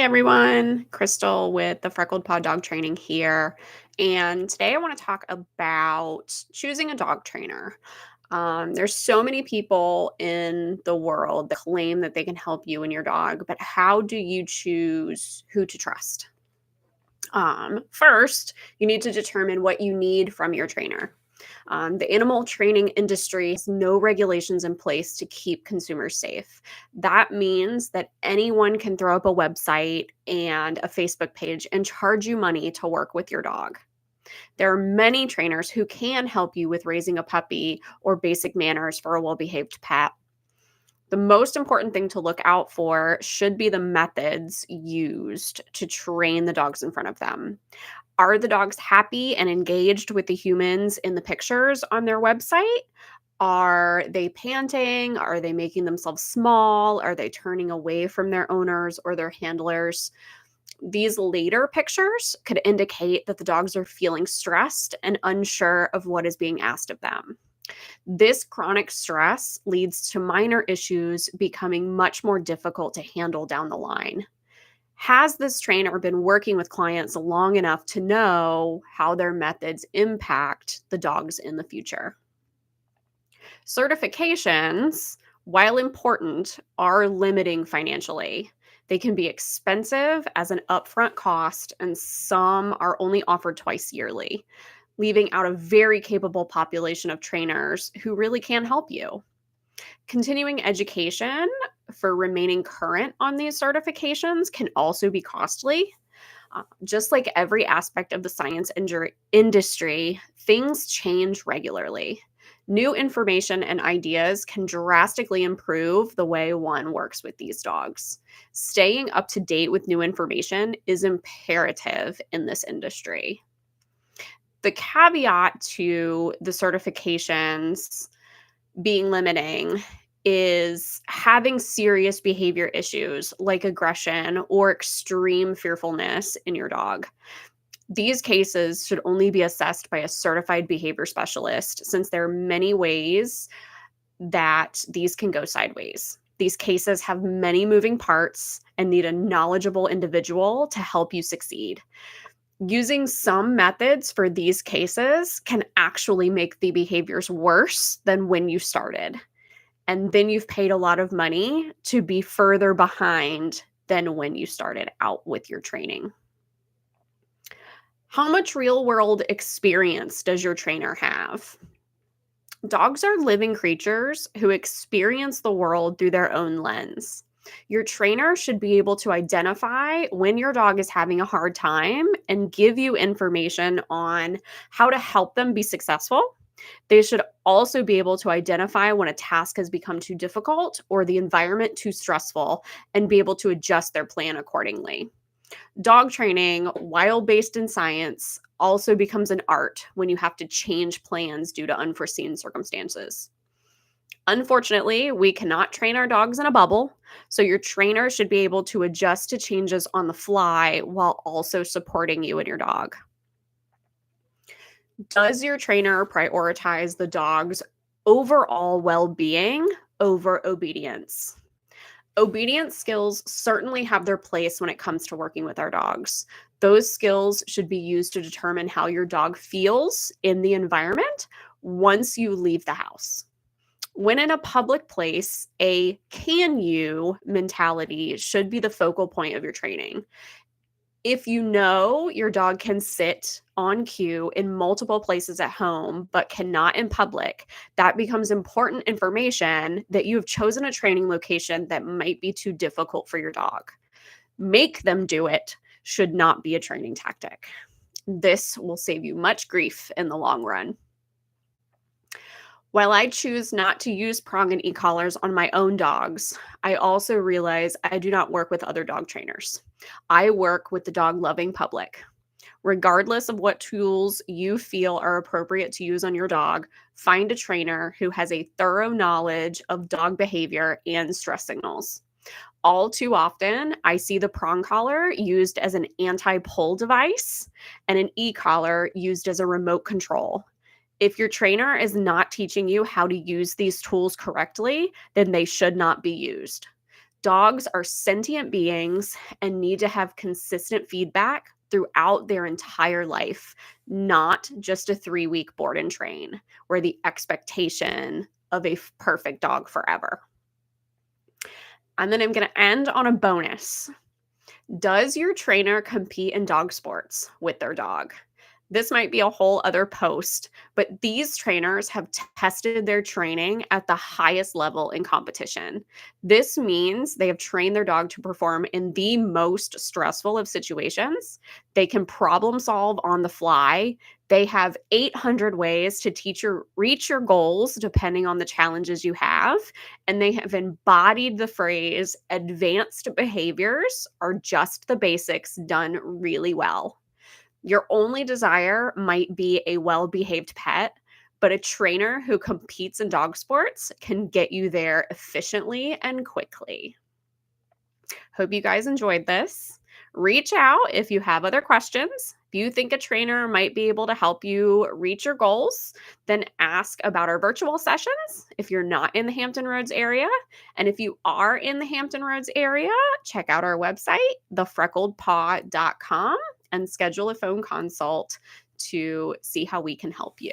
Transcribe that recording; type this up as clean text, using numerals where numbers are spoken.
Hi everyone, Crystal with the Freckled Paw Dog Training here. And today I want to talk about choosing a dog trainer. There's so many people in the world that claim that they can help you and your dog, but how do you choose who to trust? First, you need to determine what you need from your trainer. The animal training industry has no regulations in place to keep consumers safe. That means that anyone can throw up a website and a Facebook page and charge you money to work with your dog. There are many trainers who can help you with raising a puppy or basic manners for a well behaved pet. The most important thing to look out for should be the methods used to train the dogs in front of them. Are the dogs happy and engaged with the humans in the pictures on their website? Are they panting? Are they making themselves small? Are they turning away from their owners or their handlers? These later pictures could indicate that the dogs are feeling stressed and unsure of what is being asked of them. This chronic stress leads to minor issues becoming much more difficult to handle down the line. Has this trainer been working with clients long enough to know how their methods impact the dogs in the future? Certifications, while important, are limiting financially. They can be expensive as an upfront cost, and some are only offered twice yearly, leaving out a very capable population of trainers who really can help you. Continuing education for remaining current on these certifications can also be costly. Just like every aspect of the science industry, things change regularly. New information and ideas can drastically improve the way one works with these dogs. Staying up to date with new information is imperative in this industry. The caveat to the certifications being limiting is having serious behavior issues like aggression or extreme fearfulness in your dog. These cases should only be assessed by a certified behavior specialist, since there are many ways that these can go sideways. These cases have many moving parts and need a knowledgeable individual to help you succeed. Using some methods for these cases can actually make the behaviors worse than when you started. And then you've paid a lot of money to be further behind than when you started out with your training. How much real world experience does your trainer have? Dogs are living creatures who experience the world through their own lens. Your trainer should be able to identify when your dog is having a hard time and give you information on how to help them be successful. They should also be able to identify when a task has become too difficult or the environment too stressful and be able to adjust their plan accordingly. Dog training, while based in science, also becomes an art when you have to change plans due to unforeseen circumstances. Unfortunately, we cannot train our dogs in a bubble, so your trainer should be able to adjust to changes on the fly while also supporting you and your dog. Does your trainer prioritize the dog's overall well being over obedience? Obedience skills certainly have their place when it comes to working with our dogs. Those skills should be used to determine how your dog feels in the environment once you leave the house. When in a public place, a can you mentality should be the focal point of your training. If you know your dog can sit on cue in multiple places at home but cannot in public, that becomes important information that you have chosen a training location that might be too difficult for your dog. Make them do it should not be a training tactic. This will save you much grief in the long run. While I choose not to use prong and e-collars on my own dogs, I also realize I do not work with other dog trainers. I work with the dog-loving public. Regardless of what tools you feel are appropriate to use on your dog, find a trainer who has a thorough knowledge of dog behavior and stress signals. All too often, I see the prong collar used as an anti-pull device and an e-collar used as a remote control. If your trainer is not teaching you how to use these tools correctly, then they should not be used. Dogs are sentient beings and need to have consistent feedback throughout their entire life, not just a 3-week board and train, where the expectation of a perfect dog forever. And then I'm going to end on a bonus. Does your trainer compete in dog sports with their dog? This might be a whole other post, but these trainers have tested their training at the highest level in competition. This means they have trained their dog to perform in the most stressful of situations. They can problem solve on the fly. They have 800 ways to reach your goals depending on the challenges you have, and they have embodied the phrase advanced behaviors are just the basics done really well. Your only desire might be a well-behaved pet, but a trainer who competes in dog sports can get you there efficiently and quickly. Hope you guys enjoyed this. Reach out if you have other questions. If you think a trainer might be able to help you reach your goals, then ask about our virtual sessions if you're not in the Hampton Roads area. And if you are in the Hampton Roads area, check out our website, thefreckledpaw.com, and schedule a phone consult to see how we can help you.